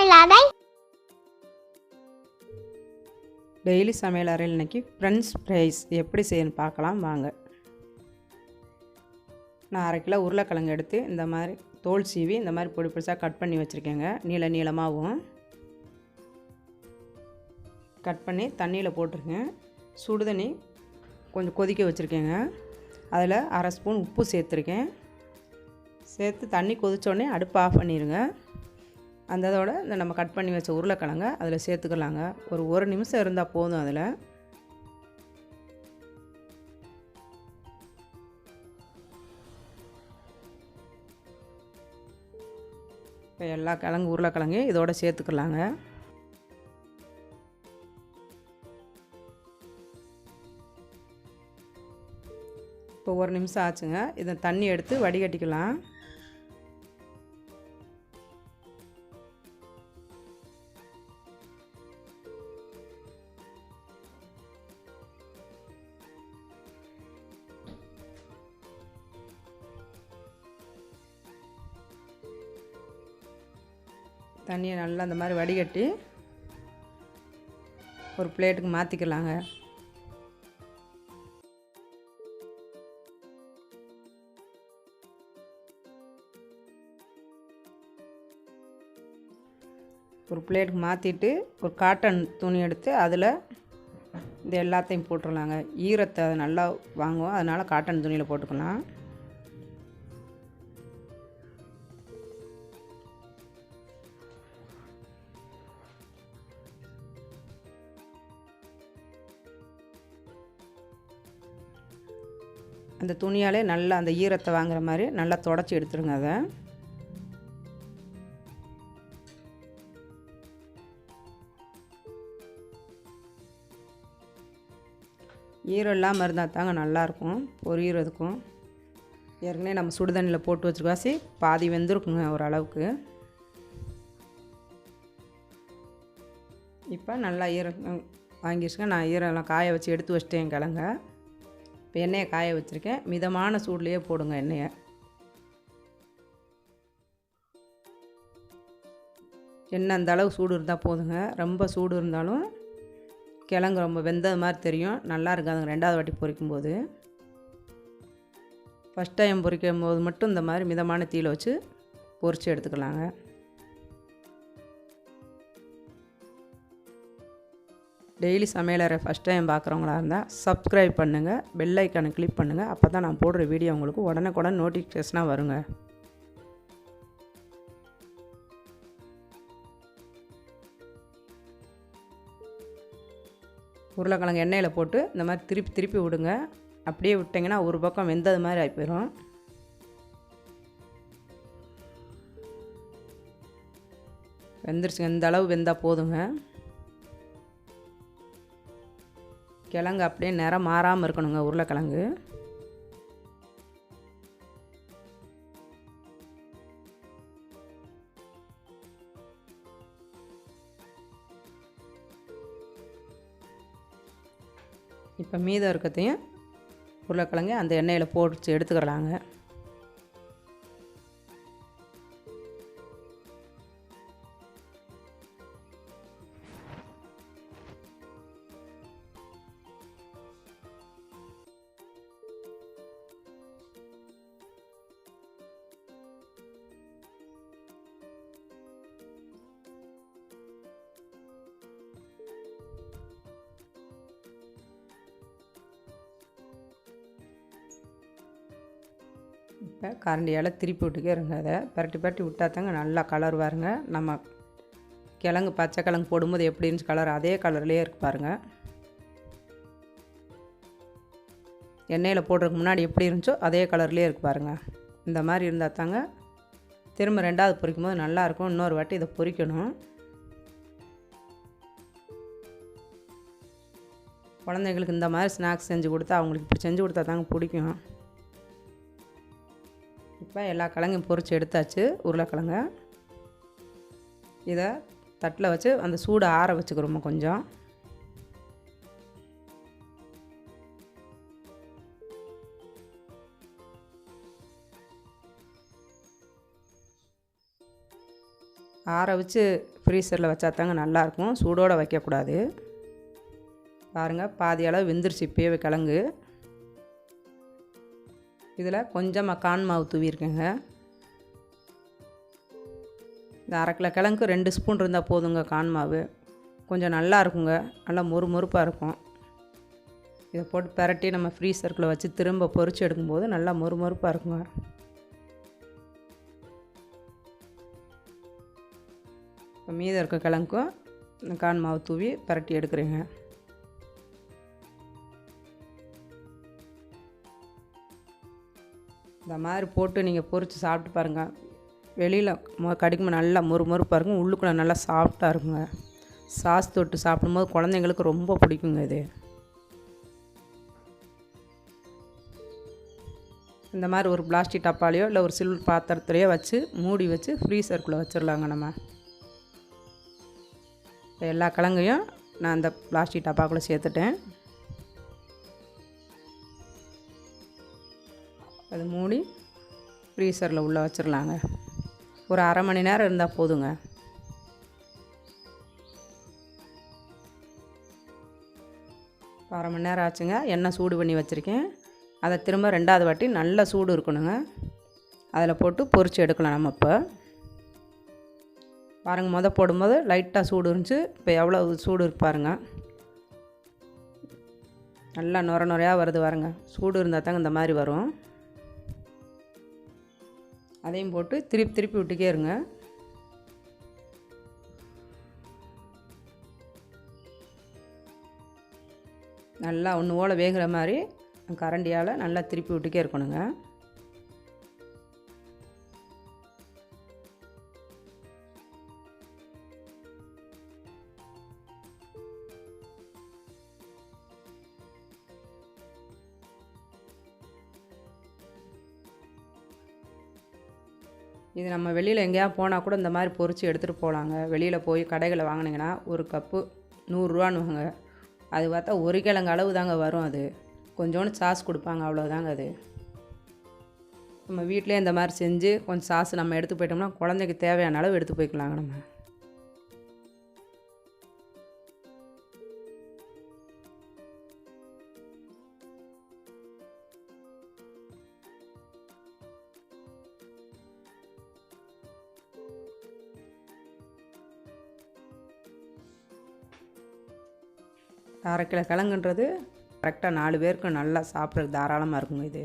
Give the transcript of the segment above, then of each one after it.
சமையலறை. டெய்லி சமையலறையில் இன்றைக்கி ஃப்ரெஞ்ச் ஃப்ரைஸ் எப்படி செய்யணும்னு பார்க்கலாம் வாங்க. நான் 1/2 கிலோ உருளைக்கிழங்கு எடுத்து இந்த மாதிரி தோல் சீவி இந்த மாதிரி பொடி பொடிசாக கட் பண்ணி வச்சுருக்கேங்க. நீளமாகவும் கட் பண்ணி தண்ணியில் போட்டிருக்கேன். சுடு தண்ணி கொஞ்சம் கொதிக்க வச்சுருக்கேங்க. அதில் 1/2 ஸ்பூன் உப்பு சேர்த்துருக்கேன். சேர்த்து தண்ணி கொதித்தோடனே அடுப்பு ஆஃப் பண்ணிடுங்க. அதோட இந்த நம்ம கட் பண்ணி வச்ச உருளைக்கிழங்க அதில் சேர்த்துக்கலாங்க. ஒரு நிமிஷம் இருந்தால் போதும். அதில் இப்போ எல்லா உருளைக்கிழங்கையும் இதோட சேர்த்துக்கலாங்க. இப்போ 1 நிமிஷம் ஆச்சுங்க. இதை தண்ணி எடுத்து வடிகட்டிக்கலாம். தண்ணியை நல்லா அந்த மாதிரி வடிகட்டி ஒரு பிளேட்டுக்கு மாற்றிக்கலாங்க. ஒரு பிளேட்டுக்கு மாற்றிட்டு ஒரு காட்டன் துணி எடுத்து அதில் இது எல்லாத்தையும் போட்டுடலாங்க. ஈரத்தை அது நல்லா வாங்குவோம், அதனால் காட்டன் துணியில் போட்டுக்கலாம். அந்த துணியாலே நல்லா அந்த ஈரத்தை வாங்குற மாதிரி நல்லா தொடச்சி எடுத்துருங்க. அதை ஈரம் இல்லாமல் இருந்தால் தாங்க நல்லாயிருக்கும் பொரியிறதுக்கும். ஏற்கனவே நம்ம சுடுதண்ணியில் போட்டு வச்சுருக்காசி பாதி வெந்திருக்குங்க ஓரளவுக்கு. இப்போ நல்லா ஈரம் வாங்கிடுச்சுங்க. நான் ஈரம்லாம் காய வச்சு எடுத்து வச்சிட்டேன் கிழங்க. இப்போ எண்ணெயை காய வச்சுருக்கேன். மிதமான சூட்லேயே போடுங்க எண்ணெயை. எண்ணெய் அந்த அளவு சூடு இருந்தால் போதுங்க. ரொம்ப சூடு இருந்தாலும் கிழங்கு ரொம்ப வெந்தது மாதிரி தெரியும், நல்லா இருக்காதுங்க 2வது வாட்டி பொரிக்கும்போது. ஃபஸ்ட் டைம் பொரிக்கும் போது மட்டும் இந்த மாதிரி மிதமான தீயில் வச்சு பொரித்து எடுத்துக்கலாங்க. டெய்லி சமையலறை ஃபஸ்ட் டைம் பார்க்குறவங்களா இருந்தால் சப்ஸ்கிரைப் பண்ணுங்கள், பெல் ஐக்கானை கிளிக் பண்ணுங்கள். அப்போ தான் நான் போடுற வீடியோ உங்களுக்கு உடனுக்குடன் நோட்டிஃபிகேஷனாக வருங்க. உருளைக்கிழங்கு எண்ணெயில் போட்டு இந்த மாதிரி திருப்பி விடுங்க. அப்படியே விட்டிங்கன்னா ஒரு பக்கம் வெந்தது மாதிரி ஆகி போயிடும். வெந்துருச்சுங்க. இந்த அளவு வெந்தால் போதுங்க. கிழங்கு அப்படியே நிறம் மாறாமல் இருக்கணுங்க உருளைக்கிழங்கு. இப்போ மீதம் இருக்கிறதையும் உருளைக்கிழங்கு அந்த எண்ணெயில் போட்டு எடுத்துக்கலாங்க. இப்போ கரண்டியால் திருப்பி விட்டுக்கே இருங்க. அதை பரட்டி விட்டா தாங்க நல்லா கலர் பாருங்க. நம்ம கிழங்கு பச்சை கிழங்கு போடும்போது எப்படி இருந்துச்சு கலர், அதே கலர்லேயே இருக்கு பாருங்கள். எண்ணெயில் போடுறதுக்கு முன்னாடி எப்படி இருந்துச்சோ அதே கலர்லேயே இருக்குது பாருங்கள். இந்த மாதிரி இருந்தால் தாங்க திரும்ப 2வது பொரிக்கும் போது நல்லாயிருக்கும். இன்னொரு வாட்டி இதை பொரிக்கணும். குழந்தைங்களுக்கு இந்த மாதிரி ஸ்நாக்ஸ் செஞ்சு கொடுத்தா அவங்களுக்கு இப்படி செஞ்சு கொடுத்தா தாங்க பிடிக்கும். இப்போ எல்லா கிழங்கையும் பொரித்து எடுத்தாச்சு உருளைக்கிழங்க. இதை தட்டில் வச்சு அந்த சூடை ஆற வச்சுக்கிறோமா கொஞ்சம். ஆற வச்சு ஃப்ரீசரில் வச்சா தாங்க நல்லாயிருக்கும், சூடோடு வைக்கக்கூடாது. பாருங்கள், பாதி அளவு வெந்துருச்சு இப்போயே கிழங்கு. இதில் கொஞ்சமாக கான் மாவு தூவியிருக்கேங்க. இந்த 1/2 கிலோ கிழங்கு 2 ஸ்பூன் இருந்தால் போதுங்க கான் மாவு. கொஞ்சம் நல்லா இருக்குங்க, நல்லா மொறுமொறுப்பாக இருக்கும். இதை போட்டு பிரட்டி நம்ம ஃப்ரீசருக்குள்ளே வச்சு திரும்ப பொரிச்சு எடுக்கும்போது நல்லா மொறுமொறுப்பாக இருக்குங்க. இப்போ மீதம் இருக்க கிழங்குக்கும் கான் மாவு தூவி பிரட்டி எடுக்கிறேங்க. இந்த மாதிரி போட்டு நீங்கள் பொரித்து சாப்பிட்டு பாருங்கள். வெளியில் கடிக்கும்போது நல்லா மொறுமொறுப்பாக இருக்கும், உள்ளுக்குள்ளே நல்லா சாஃப்டாக இருக்குங்க. சாஸ் தொட்டு சாப்பிடும்போது குழந்தைங்களுக்கு ரொம்ப பிடிக்குங்க இது. இந்த மாதிரி ஒரு பிளாஸ்டிக் டப்பாலையோ இல்லை ஒரு சில்வர் பாத்திரத்துலையோ வச்சு மூடி வச்சு ஃப்ரீசருக்குள்ளே வச்சிடலாங்க. நம்ம எல்லா கிழங்கையும் நான் அந்த பிளாஸ்டிக் டப்பாக்குள்ளே சேர்த்துட்டேன். அது மூடி ஃப்ரீசரில் உள்ளே வச்சிடலாங்க. ஒரு 1/2 மணி நேரம் இருந்தால் போதுங்க. இப்போ 1/2 மணி நேரம் ஆச்சுங்க. எண்ணெய் சூடு பண்ணி வச்சுருக்கேன். அதை திரும்ப 2வது வாட்டி நல்லா சூடு இருக்கணுங்க. அதில் போட்டு பொரித்து எடுக்கலாம் நம்ம. இப்போ பாருங்கள், போடும்போது லைட்டாக சூடு இருந்துச்சு, இப்போ எவ்வளோ சூடு இருக்கு பாருங்கள். நல்லா நுர நுறையாக வருது பாருங்க. சூடு இருந்தால் தாங்க இந்த மாதிரி வரும். அதையும் போட்டு திருப்பி திருப்பி விட்டுக்கே இருங்க. நல்லா ஒன்று போல் வேகிற மாதிரி கரண்டியால் நல்லா திருப்பி விட்டுக்கே இருக்கணுங்க. இது நம்ம வெளியில் எங்கேயாவது போனால் கூட இந்த மாதிரி பொரித்து எடுத்துகிட்டு போகலாங்க. வெளியில் போய் கடைகளில் வாங்கினீங்கன்னா ஒரு கப்பு 100 ரூபான்னுவாங்க. அது பார்த்தா 1 கிழங்கு அளவு தாங்க வரும். அது கொஞ்சோண்டு சாஸ் கொடுப்பாங்க, அவ்வளோதாங்க. அது நம்ம வீட்டிலே இந்த மாதிரி செஞ்சு கொஞ்சம் சாஸ் நம்ம எடுத்து போயிட்டோம்னா குழந்தைக்கு தேவையான அளவு எடுத்து போய்க்கலாங்க. நம்ம அரை கிலோ கிழங்குன்றது கரெக்டாக 4 பேருக்கு நல்லா சாப்பிட்றதுக்கு தாராளமாக இருக்குங்க. இது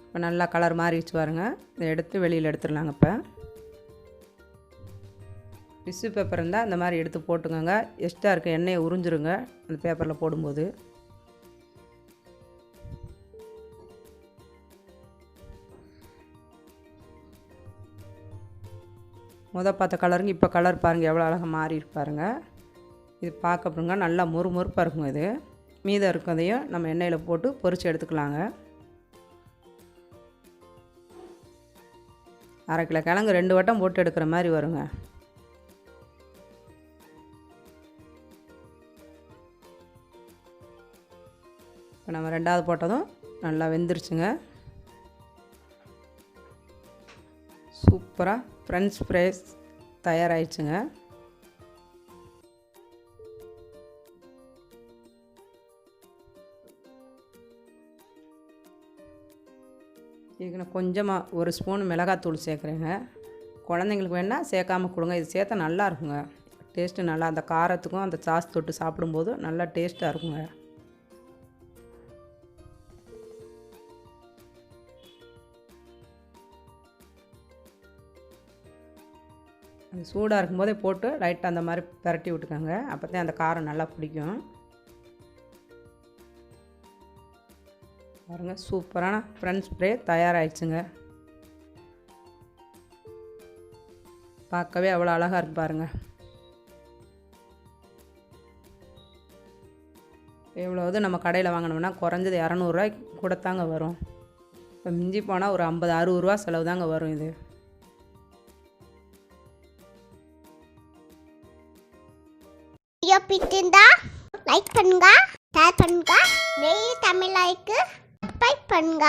இப்போ நல்லா கலர் மாறிடுச்சு பாருங்க. இதை எடுத்து வெளியில் எடுத்துடலாங்க. இப்போ டிஷ்யூ பேப்பர் இருந்தால் அந்த மாதிரி எடுத்து போட்டுக்கோங்க. எக்ஸ்ட்ரா இருக்க எண்ணெயை உறிஞ்சிருங்க அந்த பேப்பரில் போடும்போது. பார்த்த கலருங்க இப்போ கலர் பாருங்கள் எவ்வளோ அழகாக மாறி இருப்பாருங்க. இது பார்க்கப்படுங்க நல்லா மொறுமொறுப்பாக இருக்குங்க. இது மீதம் இருக்கிறதையும் நம்ம எண்ணெயில் போட்டு பொரித்து எடுத்துக்கலாங்க. அரை கிலோ கிழங்கு 2 வட்டம் போட்டு எடுக்கிற மாதிரி வருங்க. இப்போ நம்ம 2வது போட்டதும் நல்லா வெந்துருச்சுங்க. சூப்பராக ஃப்ரெஞ்ச் ஃப்ரைஸ் தயாராகிடுச்சுங்க. இதுக்கு நான் கொஞ்சமாக 1 ஸ்பூன் மிளகாத்தூள் சேர்க்குறேங்க. குழந்தைங்களுக்கு வேணால் சேர்க்காமல் கொடுங்க. இது சேர்த்தா நல்லா இருக்குங்க. டேஸ்ட்டு நல்லா அந்த காரத்துக்கும் அந்த சாஸ் தொட்டு சாப்பிடும்போது நல்லா டேஸ்ட்டாக இருக்குங்க. அது சூடாக இருக்கும்போதே போட்டு லைட்டாக அந்த மாதிரி பிரட்டி விட்டுக்கோங்க. அப்போ தான் அந்த காரம் நல்லா பிடிக்கும். பாருங்கள், சூப்பரான ஃப்ரெஞ்ச் ஃப்ரை தயாராகிடுச்சுங்க. பார்க்கவே அவ்வளோ அழகாக இருக்கு பாருங்கள். எவ்வளோது நம்ம கடையில் வாங்கினோம்னா குறைஞ்சது 200 ரூபாய்க்கு கூட தாங்க வரும். இப்போ மிஞ்சி போனால் ஒரு 50-60 ரூபா செலவு தாங்க வரும். இது வீடியோ பிடிச்சிருந்தா லைக் பண்ணுங்க, ஷேர் பண்ணுங்க, தமிழ் லைக்கு சப்ஸ்கிரைப் பண்ணுங்க.